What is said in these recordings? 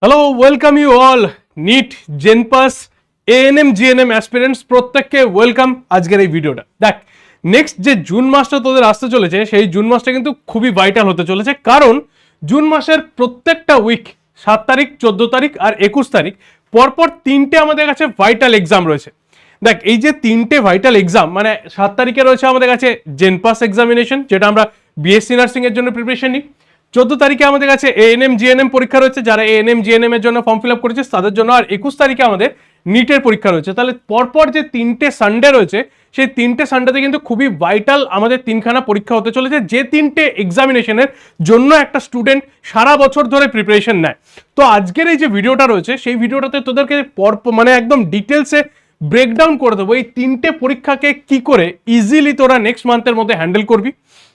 Hello, welcome you all NEET JENPAS ANM GNM aspirants প্রত্যেককে welcome আজকের এই ভিডিওটা। দেখ, নেক্সট যে জুন মাসটা তোদের আসতে চলেছে সেই জুন মাসটা কিন্তু খুবই ভাইটাল হতে চলেছে, কারণ জুন মাসের প্রত্যেকটা উইক 7 তারিখ, 14 তারিখ আর 21 তারিখ পরপর তিনটে আমাদের কাছে ভাইটাল এক্সাম রয়েছে। দেখ, এই যে তিনটে ভাইটাল এক্সাম, মানে 7 তারিখে রয়েছে আমাদের কাছে জেনপাস এক্সামিনেশন, যেটা আমরা বিএসসি নার্সিং এর জন্য প্রিপারেশন নিই। 14 তারিখে আমাদের কাছে এএনএম জিএনএম পরীক্ষা রয়েছে, যারা এএনএম জিএনএম এর জন্য ফর্ম ফিল আপ করেছে তাদের জন্য। আর 21 তারিখে আমাদের নিটের পরীক্ষা রয়েছে। তাহলে পরপর যে তিনটে সানডে রয়েছে সেই তিনটে সানডেতে কিন্তু খুবই ভাইটাল আমাদের তিনখানা পরীক্ষা হতে চলেছে, যে তিনটে এক্সামিনেশনের জন্য একটা স্টুডেন্ট সারা বছর ধরে প্রিপারেশন নেয়। তো আজকের এই যে ভিডিওটা রয়েছে সেই ভিডিওটাতে তোদেরকে মানে একদম ডিটেলসে ব্রেকডাউন করে দেবো এই তিনটে পরীক্ষাকে কি করে ইজিলি তোরা নেক্সট মান্থের মধ্যে হ্যান্ডেল করবি।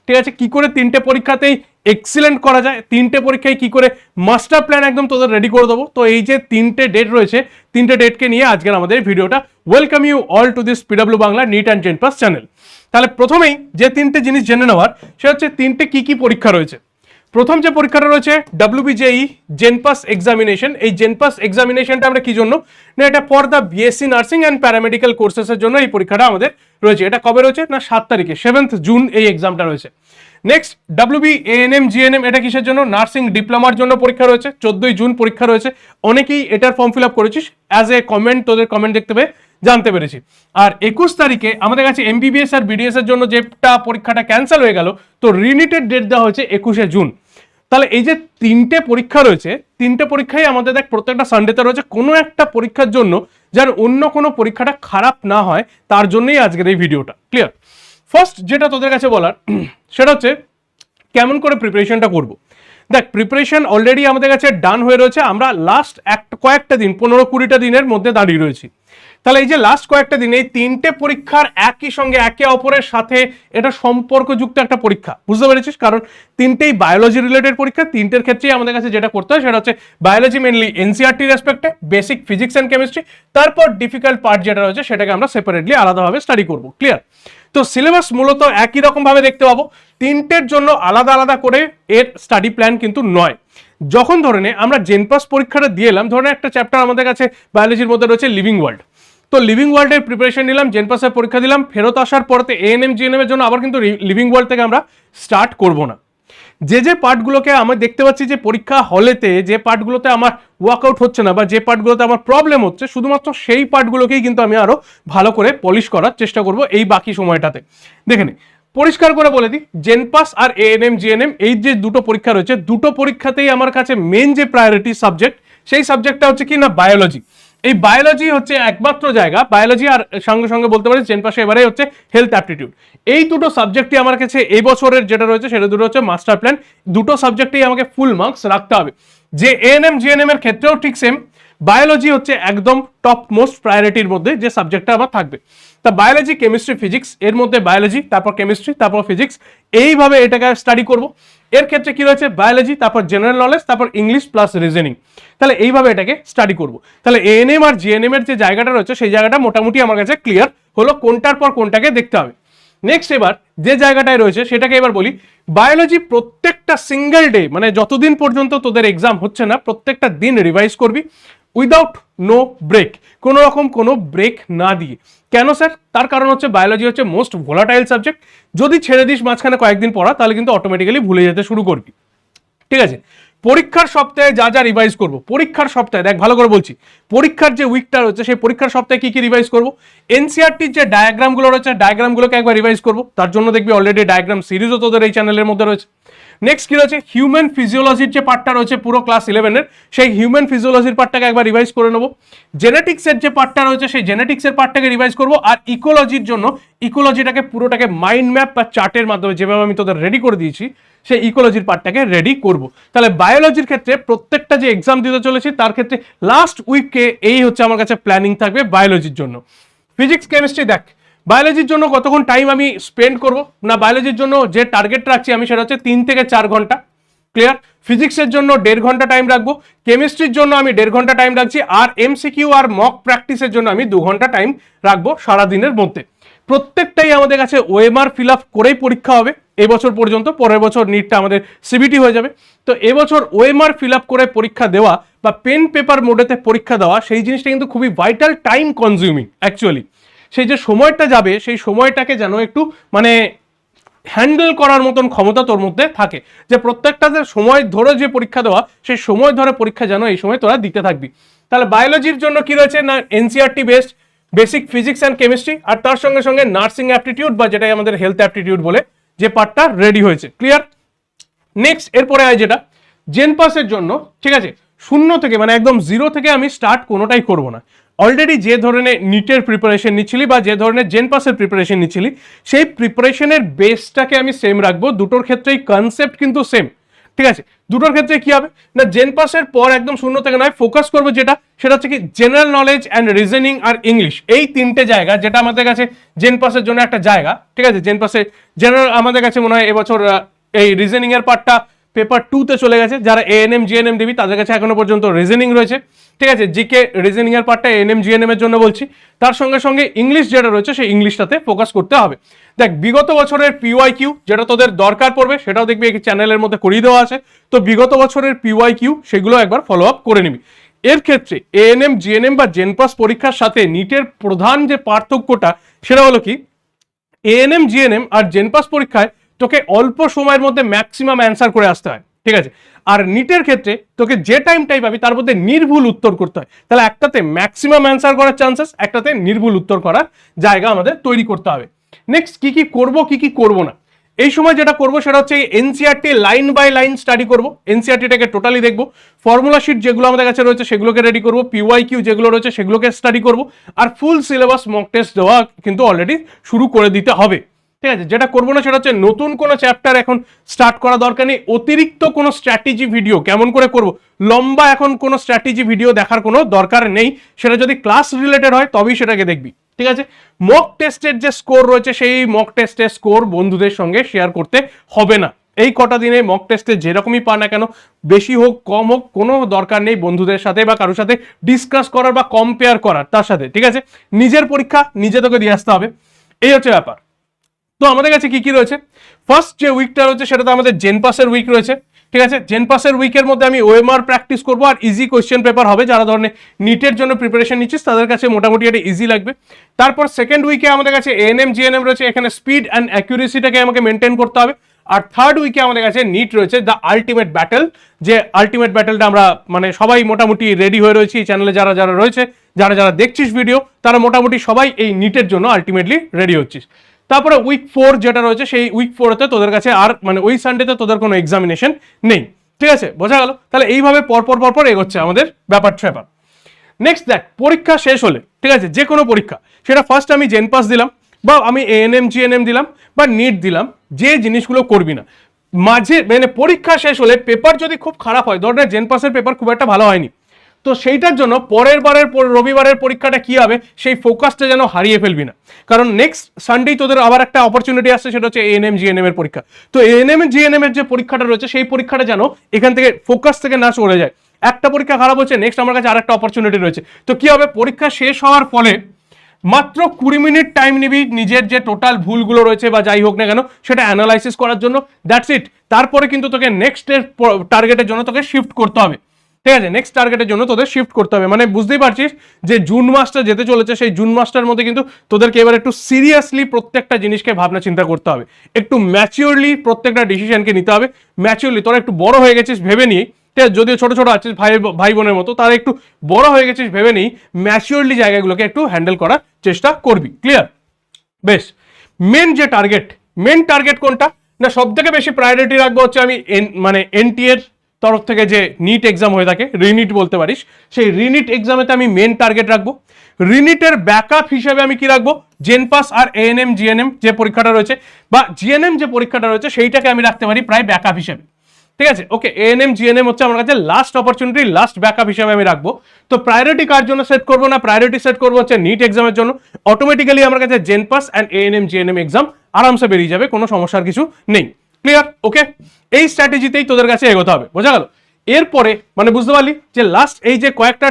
ঠিক আছে, কি করে তিনটে পরীক্ষাতেই এক্সিলেন্ট করা যায়, তিনটে পরীক্ষায় কি করে মাস্টার প্ল্যান একদম তোদের রেডি করে দেবো। তো এই যে তিনটে ডেট রয়েছে, তিনটে ডেটকে নিয়ে আজকের আমাদের ভিডিওটা। Welcome you all to this PW Bangla NEET and JENPAS channel. তাহলে প্রথমেই যে তিনটে জিনিস জেনে নেওয়ার, সেটা হচ্ছে তিনটে কি কি পরীক্ষা রয়েছে। প্রথম যে পরীক্ষাটা রয়েছে WBJE জেনপাস এক্সামিনেশন। এই জেনপাস এক্সামিনেশনটা আমরা কি জন্য না, এটা for the BSc nursing and paramedical কোর্সেসের জন্য এই পরীক্ষাটা আমাদের রয়েছে। এটা কবে রয়েছে না, 7 তারিখে, 7th জুন এই এক্সামটা রয়েছে। নেক্সট WBANM GNM, এটা কিসের জন্য, নার্সিং ডিপ্লোমার জন্য পরীক্ষা রয়েছে, 14ই জুন পরীক্ষা রয়েছে। অনেকেই এটার ফর্ম ফিল আপ করেছিস, অ্যাজ এ কমেন্ট, তোদের কমেন্ট দেখতে পেয়ে জানতে পেরেছি। আর 21 তারিখে আমাদের কাছে MBBS আর BDS এর জন্য যেটা পরীক্ষাটা ক্যান্সেল হয়ে গেল, তো রিনিটেড ডেট দেওয়া হয়েছে 21শে জুন। তাহলে এই যে তিনটে পরীক্ষা রয়েছে, তিনটে পরীক্ষাই আমাদের দেখ প্রত্যেকটা সানডেতে রয়েছে। কোনো একটা পরীক্ষার জন্য যেন অন্য কোনো পরীক্ষাটা খারাপ না হয়, তার জন্যই আজকের এই ভিডিওটা। ক্লিয়ার? ফার্স্ট যেটা তোদের কাছে বলার সেটা হচ্ছে কেমন করে প্রিপারেশনটা করব। দেখ, প্রিপারেশন অলরেডি আমাদের কাছে ডান হয়ে রয়েছে। আমরা লাস্ট কয়েকটা দিন, 15-20টা দিনের মধ্যে দাঁড়িয়ে রয়েছি। তাহলে এই যে লাস্ট কয়েকটা দিন, এই তিনটে পরীক্ষার একই সঙ্গে একে অপরের সাথে এটা সম্পর্কযুক্ত একটা পরীক্ষা, বুঝতে পেরেছিস? কারণ তিনটেই বায়োলজি রিলেটেড পরীক্ষা। তিনটের ক্ষেত্রেই আমাদের কাছে যেটা করতে হয় সেটা হচ্ছে বায়োলজি মেনলি এনসিআরটি রেসপেক্টে, বেসিক ফিজিক্স অ্যান্ড কেমিস্ট্রি, তারপর ডিফিকাল্ট পার্ট যেটা রয়েছে সেটাকে আমরা সেপারেটলি আলাদাভাবে স্টাডি করব। ক্লিয়ার? তো সিলেবাস মূলত একই রকম ভাবে দেখতে পাবো, তিনটের জন্য আলাদা আলাদা করে এর স্টাডি প্ল্যান কিন্তু নয়। যখন ধরে নে আমরা জেনপাস পরীক্ষাটা দিয়ে এলাম, ধরে একটা চ্যাপ্টার আমাদের কাছে বায়োলজির মধ্যে রয়েছে লিভিং ওয়ার্ল্ড, তো লিভিং ওয়ার্ল্ডের প্রিপারেশন নিলাম, জেনপাসের পরীক্ষা দিলাম, ফেরত আসার পরতে এএনএম জিএনএম এর জন্য আবার কিন্তু লিভিং ওয়ার্ল্ড থেকে আমরা স্টার্ট করব না। যে পার্টগুলোকে আমি দেখতে পাচ্ছি যে পরীক্ষা হলেতে যে পার্টগুলোতে আমার ওয়ার্কআউট হচ্ছে না বা যে পার্টগুলোতে আমার প্রবলেম হচ্ছে, শুধুমাত্র সেই পার্টগুলোকেই কিন্তু আমি আরো ভালো করে পলিশ করার চেষ্টা করব এই বাকি সময়টাতে। দেখে নে, পরিষ্কার করে বলে দিই, জেনপাস আর এএনএম জিএনএম এই যে দুটো পরীক্ষা রয়েছে, দুটো পরীক্ষাতেই আমার কাছে মেন যে প্রায়োরিটি সাবজেক্ট, সেই সাবজেক্টটা হচ্ছে কি না, বায়োলজি। এই বায়োলজি হচ্ছে একমাত্র জায়গা, বায়োলজি আর সঙ্গে সঙ্গে বলতে পারি জেনপাসে এবারে হচ্ছে হেলথ অ্যাপটিটিউড। এই দুটো সাবজেক্টই আমার কাছে এই বছরের যেটা রয়েছে সেটা দুটো হচ্ছে মাস্টার প্ল্যান। দুটো সাবজেক্টেই আমাকে ফুল মার্কস রাখতে হবে। যে এএনএম জিএনএম এর ক্ষেত্রেও ঠিক সেম, বায়োলজি হচ্ছে একদম টপ মোস্ট প্রায়োরিটির মধ্যে যে সাবজেক্টটা আমার থাকবে। তা বায়োলজি, কেমিস্ট্রি, ফিজিক্স, এর মধ্যে বায়োলজি, তারপর কেমিস্ট্রি, তারপর ফিজিক্স, এইভাবে এটাকে স্টাডি করব। এর ক্ষেত্রে কি রয়েছে, বায়োলজি, তারপর জেনারেল নলেজ, তারপর ইংলিশ প্লাস রিজনিং। তাহলে এইভাবে এটাকে স্টাডি করব। তাহলে এএনএম আর জিএনএম এর যে জায়গাটা রয়েছে সেই জায়গাটা মোটামুটি আমার কাছে ক্লিয়ার হলো, কোনটার পর কোনটাকে দেখতে হবে। নেক্সট এবার যে জায়গাটায় রয়েছে সেটাকে এবার বলি, বায়োলজি প্রত্যেকটা সিঙ্গেল ডে, মানে যতদিন পর্যন্ত তোদের এক্সাম হচ্ছে না, প্রত্যেকটা দিন রিভাইজ করবি উইদাউট নো ব্রেক, কোনো রকম কোনো ব্রেক না দিয়ে। কেন স্যার? তার কারণ হচ্ছে বায়োলজি হচ্ছে মোস্ট ভোলাটাইল সাবজেক্ট। যদি ছেড়ে দিস মাঝখানে কয়েকদিন পড়া, তাহলে কিন্তু অটোমেটিক্যালি ভুলে যেতে শুরু করবি। ঠিক আছে? পরীক্ষার সপ্তাহে যা যা রিভাইজ করবো, পরীক্ষার সপ্তাহে দেখ ভালো করে বলছি, পরীক্ষার যে উইকটা রয়েছে সেই পরীক্ষার সপ্তাহে কি কি রিভাইজ করবো, এনসিআরটির যে ডায়াগ্রামগুলো রয়েছে ডায়াগ্রামগুলোকে একবার রিভাইজ করবো। তার জন্য দেখবি অলরেডি ডায়াগ্রাম সিরিজও তোদের এই চ্যানেলের মধ্যে রয়েছে। নেক্সট কি রয়েছে, হিউম্যান ফিজিওলজির যে পার্টটা রয়েছে পুরো ক্লাস 11-এর, সেই হিউম্যান ফিজিওলজির পার্টটাকে একবার রিভাইজ করে নেবো। জেনেটিক্সের যে পার্টটা রয়েছে সেই জেনেটিক্সের পার্টটাকে রিভাইজ করবো। আর ইকোলজির জন্য ইকোলজিটাকে পুরোটাকে মাইন্ড ম্যাপ বা চার্টের মাধ্যমে যেভাবে আমি তোদের রেডি করে দিয়েছি, সেই ইকোলজির পার্টটাকে রেডি করব। তাহলে বায়োলজির ক্ষেত্রে প্রত্যেকটা যে এক্সাম দিতে চলেছি তার ক্ষেত্রে লাস্ট উইকে এই হচ্ছে আমার কাছে প্ল্যানিং থাকবে বায়োলজির জন্য। ফিজিক্স, কেমিস্ট্রি, দেখ বায়োলজির জন্য কতক্ষণ টাইম আমি স্পেন্ড করব না, বায়োলজির জন্য যে টার্গেট রাখছি আমি সেটা হচ্ছে 3 থেকে 4 ঘন্টা। ক্লিয়ার? ফিজিক্সের জন্য 1.5 ঘন্টা টাইম রাখবো, কেমিস্ট্রির জন্য আমি 1.5 ঘন্টা টাইম রাখছি, আর এমসিকিউ আর মক প্র্যাকটিসের জন্য আমি 2 ঘন্টা টাইম রাখবো সারাদিনের মধ্যে। প্রত্যেকটাই আমাদের কাছে ওএমআর ফিল আপ করেই পরীক্ষা হবে। এবছর পর্যন্ত, পরের বছর নিটটা আমাদের সিবিটি হয়ে যাবে। তো এবছর ওএমআর ফিল আপ করে পরীক্ষা দেওয়া বা পেন পেপার মোডেতে পরীক্ষা দেওয়া, সেই জিনিসটা কিন্তু খুবই ভাইটাল, টাইম কনজিউমিং অ্যাকচুয়ালি। সেই যে সময়টা যাবে সেই সময়টাকে যেন একটু মানে হ্যান্ডেল করার মতন ক্ষমতা তোর মধ্যে থাকে, যে প্রত্যেকটা যে সময় ধরে যে পরীক্ষা দেওয়া, সেই সময় ধরে পরীক্ষা যেন এই সময় তোরা দিতে থাকবি। তাহলে বায়োলজির জন্য কি রয়েছে না, NCERT based basic physics and chemistry, আর তার সঙ্গে সঙ্গে নার্সিং অ্যাপটিটিউড বা যেটাই আমাদের হেলথ অ্যাপটিটিউড বলে যে পার্টটা রেডি হয়েছে। ক্লিয়ার? নেক্সট এরপরে আয় যেটা জেন পাসের জন্য, ঠিক আছে, শূন্য থেকে মানে একদম জিরো থেকে আমি স্টার্ট কোনোটাই করব না। অলরেডি যে ধরনের নিটের প্রিপারেশন নিচ্ছিলি বা যে ধরনের জেন পাসের প্রিপারেশন নিচ্ছিলি, সেই প্রিপারেশনের বেসটাকে আমি সেম রাখবো। দুটোর ক্ষেত্রেই কনসেপ্ট কিন্তু সেম, ঠিক আছে। দুটোর ক্ষেত্রে কি হবে না, জেন পাসের পর একদম শূন্য থেকে নয়, ফোকাস করবো সেটা হচ্ছে কি জেনারেল নলেজ অ্যান্ড রিজনিং আর ইংলিশ, এই তিনটে জায়গা যেটা আমাদের কাছে জেন পাসের জন্য একটা জায়গা, ঠিক আছে। জেন পাসে জেনারেল আমাদের কাছে মনে হয় এবছর এই রিজনিং এর পার্টটা পেপার 2-তে চলে গেছে। যারা এএনএম জিএনএম দিবি তাদের কাছে এখনো পর্যন্ত রিজনিং রয়েছে, ঠিক আছে। জিকে রিজনিং এর পার্টটা এএনএম জিএনএম এর জন্য বলছি। তার সঙ্গে সঙ্গে ইংলিশ যেটা রয়েছে সেই ইংলিশটাতে ফোকাস করতে হবে। দেখ বিগত বছরের পিওয়াইকিউ যেটা তোদের দরকার পড়বে সেটাও দেখবি এই চ্যানেলের মধ্যে করিয়ে দেওয়া আছে। তো বিগত বছরের পিওয়াইকিউ সেগুলো একবার ফলো আপ করে নিবি। এর ক্ষেত্রে এএনএম জিএনএম বা জেনপাস পরীক্ষার সাথে নিটের প্রধান যে পার্থক্যটা সেটা হলো কি, এএনএম জিএনএম আর জেনপাস পরীক্ষায় তোকে অল্প সময়ের মধ্যে ম্যাক্সিমাম অ্যান্সার করে আসতে হয়, ঠিক আছে। আর নিটের ক্ষেত্রে তোকে যে টাইমটাই পাবি তার মধ্যে নির্ভুল উত্তর করতে হয়। তাহলে একটাতে ম্যাক্সিমাম অ্যান্সার করার চান্সেস, একটাতে নির্ভুল উত্তর করার জায়গা আমাদের তৈরি করতে হবে। নেক্সট কি কি করব কি কি করব না, এই সময় যেটা করবো সেটা হচ্ছে NCERT line by line study করবো। এনসিআরটিটাকে টোটালি দেখবো, ফর্মুলা শিট যেগুলো আমাদের কাছে রয়েছে সেগুলোকে রেডি করবো, পিওয়াইকিউ যেগুলো রয়েছে সেগুলোকে স্টাডি করবো, আর ফুল সিলেবাস মক টেস্ট দেওয়া কিন্তু অলরেডি শুরু করে দিতে হবে, ঠিক আছে। যেটা করবো না সেটা হচ্ছে নতুন কোনো চ্যাপ্টার এখন স্টার্ট করা দরকার নেই। অতিরিক্ত কোনো স্ট্র্যাটেজি ভিডিও কেমন করে করব, লম্বা এখন কোনো স্ট্র্যাটেজি ভিডিও দেখার কোনো দরকার নেই। সেটা যদি ক্লাস রিলেটেড হয় তবেই সেটাকে দেখবি, ঠিক আছে। মক টেস্টের যে স্কোর রয়েছে সেই মক টেস্টের স্কোর বন্ধুদের সঙ্গে শেয়ার করতে হবে না। এই কটা দিনে মক টেস্টে যেরকমই পা না কেন, বেশি হোক কম হোক, কোনো দরকার নেই বন্ধুদের সাথে বা কারোর সাথে ডিসকাস করার বা কম্পেয়ার করার তার সাথে, ঠিক আছে। নিজের পরীক্ষা নিজে তোকে দিয়ে আসতে হবে, এই হচ্ছে ব্যাপার। তো আমাদের কাছে কি কি রয়েছে, ফার্স্ট যে উইকটা রয়েছে সেটা তো আমাদের জেন পাসের উইক রয়েছে, ঠিক আছে। জেন পাসের উইকের মধ্যে আমি ওএমআর প্র্যাকটিস করবো আর ইজি কোয়েশ্চেন পেপার হবে। যারা ধরনের নিটের জন্য প্রিপারেশন নিচ্ছিস তাদের কাছে মোটামুটি এটা ইজি লাগবে। তারপর সেকেন্ড উইকে আমাদের কাছে এএনএম জিএনএম রয়েছে, এখানে স্পিড অ্যান্ড অ্যাকুরেসিটাকে আমাকে মেনটেন করতে হবে। আর থার্ড উইকে আমাদের কাছে নিট রয়েছে দ্য আলটিমেট ব্যাটেল, যে আলটিমেট ব্যাটেলটা আমরা মানে সবাই মোটামুটি রেডি হয়ে রয়েছি। এই চ্যানেলে যারা যারা রয়েছে, যারা যারা দেখছিস ভিডিও, তারা মোটামুটি সবাই এই নিটের জন্য আলটিমেটলি রেডি হচ্ছিস। তারপরে উইক 4 যেটা রয়েছে সেই উইক 4-তে তোদের কাছে আর মানে ওই সানডেতে তোদের কোনো এক্সামিনেশন নেই, ঠিক আছে, বোঝা গেল। তাহলে এইভাবে পরপর পরপর এগোচ্ছে আমাদের ব্যাপার ট্যাপার। নেক্সট দেখ পরীক্ষা শেষ হলে, ঠিক আছে, যে কোনো পরীক্ষা, সেটা ফার্স্ট আমি জেন পাস দিলাম বা আমি এএনএম জিএনএম দিলাম বা নিট দিলাম, যে জিনিসগুলো করবি না মাঝে মানে পরীক্ষা শেষ হলে পেপার যদি খুব খারাপ হয়, ধর জেন পাসের পেপার খুব একটা ভালো হয়নি, তো সেইটার জন্য পরের বারের রবিবারের পরীক্ষাটা কি হবে সেই ফোকাসটা যেন হারিয়ে ফেলবি না। কারণ নেক্সট সানডেই তোদের আবার একটা অপরচুনিটি আসছে, সেটা হচ্ছে এএনএম জিএনএম এর পরীক্ষা। তো এএনএম জিএনএম এর যে পরীক্ষাটা রয়েছে সেই পরীক্ষাটা যেন এখান থেকে ফোকাস থেকে না চলে যায়। একটা পরীক্ষা খারাপ হচ্ছে, নেক্সট আমার কাছে আরেকটা অপরচুনিটি রয়েছে। তো কি হবে, পরীক্ষা শেষ হওয়ার ফলে মাত্র 20 মিনিট টাইম নিবি নিজের যে টোটাল ভুলগুলো রয়েছে বা যাই হোক না কেন সেটা অ্যানালাইসিস করার জন্য, দ্যাটস ইট। তারপরে কিন্তু তোকে নেক্সটের টার্গেটের জন্য তোকে শিফট করতে হবে, ঠিক আছে। নেক্সট টার্গেটের জন্য তোদের শিফট করতে হবে। মানে বুঝতেই পারছিস যে জুন মাসটা যেতে চলেছে, সেই জুন মাসটার মধ্যে কিন্তু তোদেরকে এবার একটু সিরিয়াসলি প্রত্যেকটা জিনিসকে ভাবনা চিন্তা করতে হবে, একটু ম্যাচিওরলি প্রত্যেকটা ডিসিশনকে নিতে হবে। ম্যাচিওরলি তোরা একটু বড় হয়ে গেছিস ভেবে নিয়ে, ঠিক আছে, যদিও ছোট ছোট আছিস ভাই বোনের মতো, তারা একটু বড় হয়ে গেছিস ভেবে নিই ম্যাচিওরলি জায়গাগুলোকে একটু হ্যান্ডেল করার চেষ্টা করবি। ক্লিয়ার? বেশ, মেন টার্গেট কোনটা না, সব থেকে বেশি প্রায়োরিটি রাখবো হচ্ছে আমি মানে এনটি এর তরফ থেকে যে নিট এক্সাম হয়ে থাকে, রিনিট বলতে পারিস, সেই রিনিট এক্সামেতে আমি মেন টার্গেট রাখবো। রিনিটের ব্যাকআপ হিসেবে আমি কি রাখবো, জেন পাস আর এএনএম জিএনএম যে পরীক্ষাটা রয়েছে বা জিএনএম যে পরীক্ষাটা রয়েছে সেইটাকে আমি রাখতে পারি প্রায় ব্যাকআপ হিসেবে, ঠিক আছে। ওকে, এএনএম জিএনএম হচ্ছে আমার কাছে লাস্ট অপরচুনিটি, লাস্ট ব্যাকআপ হিসেবে আমি রাখবো। তো প্রায়োরিটি কার জন্য সেট করবো না, প্রায়োরিটি সেট করবো হচ্ছে নিট এক্সামের জন্য। অটোমেটিক্যালি আমার কাছে JENPAS and ANM GNM exam আরামসে বেরিয়ে যাবে, কোনো সমস্যার কিছু নেই। ক্লিয়ার? ওকে, এই স্ট্র্যাটেজিতেই তোদের কাছে এগোতে হবে, বোঝা গেল। এরপরে মানে বুঝতে পারলি যে লাস্ট এই যে কয়েকটা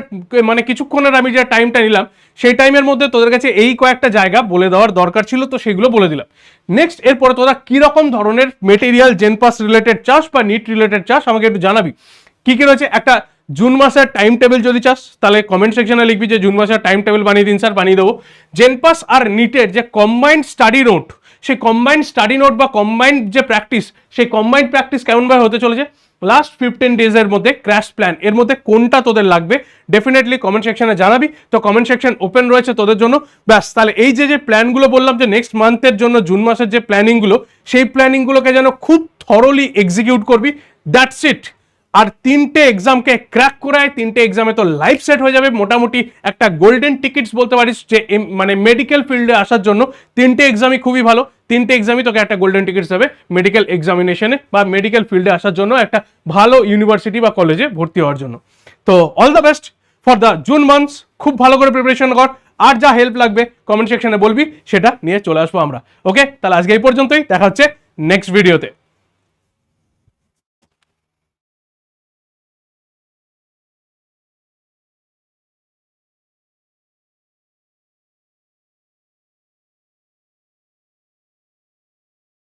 মানে কিছুক্ষণের আমি যে টাইমটা নিলাম সেই টাইমের মধ্যে তোদের কাছে এই কয়েকটা জায়গা বলে দেওয়ার দরকার ছিল, তো সেগুলো বলে দিলাম। নেক্সট এরপরে তোরা কিরকম ধরনের মেটেরিয়াল জেনপাস রিলেটেড চাস বা নিট রিলেটেড চাস আমাকে একটু জানাবি। কি কি রয়েছে, একটা জুন মাসের টাইম টেবিল যদি চাস তাহলে কমেন্ট সেকশনে লিখবি যে জুন মাসের টাইম টেবিল বানিয়ে দিন স্যার, বানিয়ে দেবো। জেনপাস আর নিটের যে কম্বাইন্ড স্টাডি নোট, সেই কম্বাইন্ড স্টাডি নোট বা কম্বাইন্ড যে প্র্যাকটিস, সেই কম্বাইন্ড প্র্যাকটিস কেমনভাবে হতে চলেছে লাস্ট 15 ডেজের মধ্যে ক্র্যাশ প্ল্যান, এর মধ্যে কোনটা তোদের লাগবে ডেফিনেটলি কমেন্ট সেকশনে জানাবি। তো কমেন্ট সেকশন ওপেন রয়েছে তোদের জন্য। ব্যাস তাহলে এই যে যে প্ল্যানগুলো বললাম যে নেক্সট মান্থের জন্য জুন মাসের যে প্ল্যানিংগুলো, সেই প্ল্যানিংগুলোকে যেন খুব থরলি এক্সিকিউট করবি, দ্যাটস ইট। আর 3টে এক্সামকে ক্র্যাক করায় 3টে এক্সামে তো লাইফ সেট হয়ে যাবে, মোটামুটি একটা গোল্ডেন টিকিটস বলতে পারিস যে মানে মেডিকেল ফিল্ডে আসার জন্য 3টে এক্সামই খুবই ভালো। 3টে এক্সামই তোকে একটা গোল্ডেন টিকিটস দেবে মেডিকেল এক্সামিনেশনে বা মেডিকেল ফিল্ডে আসার জন্য, একটা ভালো ইউনিভার্সিটি বা কলেজে ভর্তি হওয়ার জন্য। তো all the best for the June months, খুব ভালো করে প্রিপারেশন কর, আর যা হেল্প লাগবে কমেন্ট সেকশনে বলবি, সেটা নিয়ে চলে আসবো আমরা। ওকে, তাহলে আজকে এই পর্যন্তই, দেখা হচ্ছে নেক্সট ভিডিওতে।